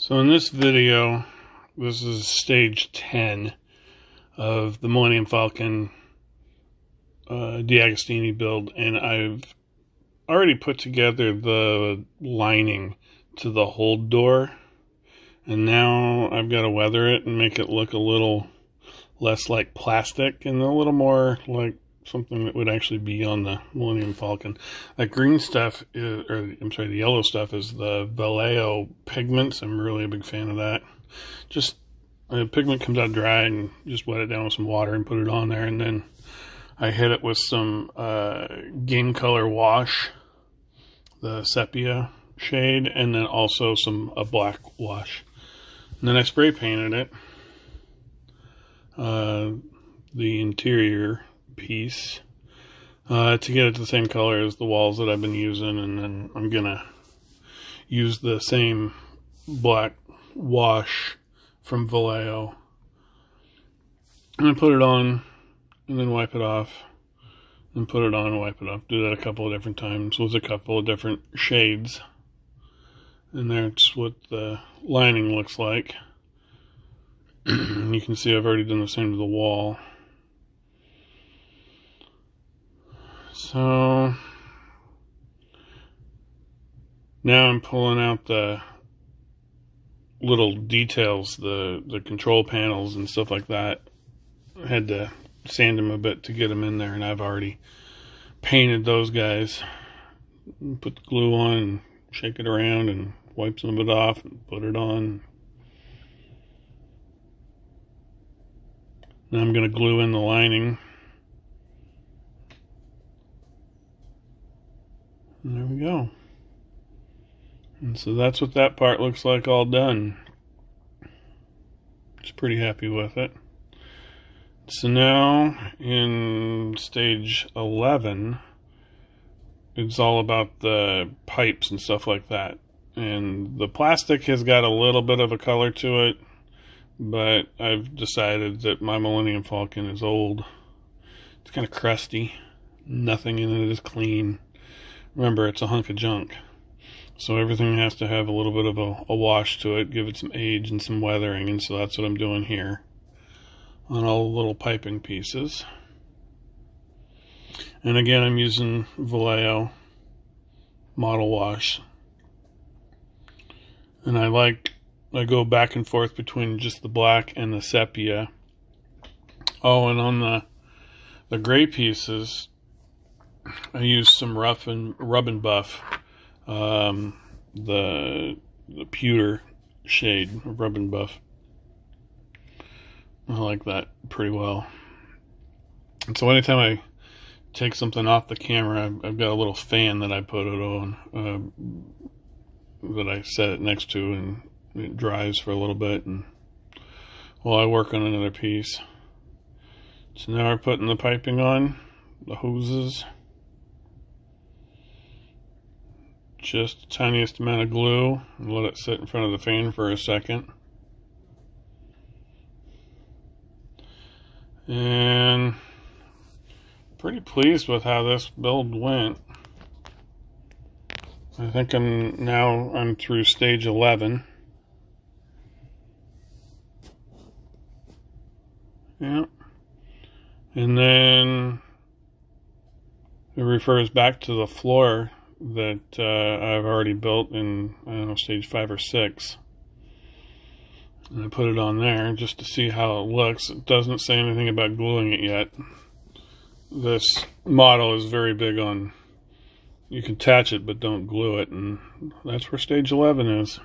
So in this video, this is stage 10 of the Millennium Falcon Deagostini build, and I've already put together the lining to the hold door, and now I've got to weather it and make it look a little less like plastic and a little more like something that would actually be on the Millennium Falcon. That green stuff is, the yellow stuff is the Vallejo pigments. I'm really a big fan of that. Just pigment comes out dry and just wet it down with some water and put it on there, and then I hit it with some game color wash, the sepia shade, and then also a black wash. And then I spray painted it, the interior piece, to get it the same color as the walls that I've been using, and then I'm gonna use the same black wash from Vallejo and then put it on and then wipe it off and put it on and wipe it off. Do that a couple of different times with a couple of different shades, and that's what the lining looks like. You can see I've already done the same to the wall. So now I'm pulling out the little details, the control panels and stuff like that. I had to sand them a bit to get them in there, and I've already painted those guys. Put the glue on and shake it around and wipe some of it off and put it on. Now I'm going to glue in the lining. And there we go. And so that's what that part looks like all done. Just pretty happy with it. So now in stage 11, it's all about the pipes and stuff like that. And the plastic has got a little bit of a color to it, but I've decided that my Millennium Falcon is old. It's kind of crusty. Nothing in it is clean. Remember, it's a hunk of junk. So everything has to have a little bit of a wash to it, give it some age and some weathering, and so that's what I'm doing here on all the little piping pieces. And again, I'm using Vallejo model wash. And I go back and forth between just the black and the sepia. Oh, and on the gray pieces, I used some rub and buff, the pewter shade of rub and buff. I like that pretty well. And so anytime I take something off the camera, I've got a little fan that I put it on, that I set it next to, and it dries for a little bit, and while I work on another piece. So now we're putting the piping on, the hoses. Just the tiniest amount of glue, and let it sit in front of the fan for a second. And pretty pleased with how this build went. I think I'm through stage 11. Yeah. And then it refers back to the floor that I've already built in, I don't know, stage 5 or 6. And I put it on there just to see how it looks. It doesn't say anything about gluing it yet. This model is very big on, you can attach it but don't glue it, and that's where stage 11 is.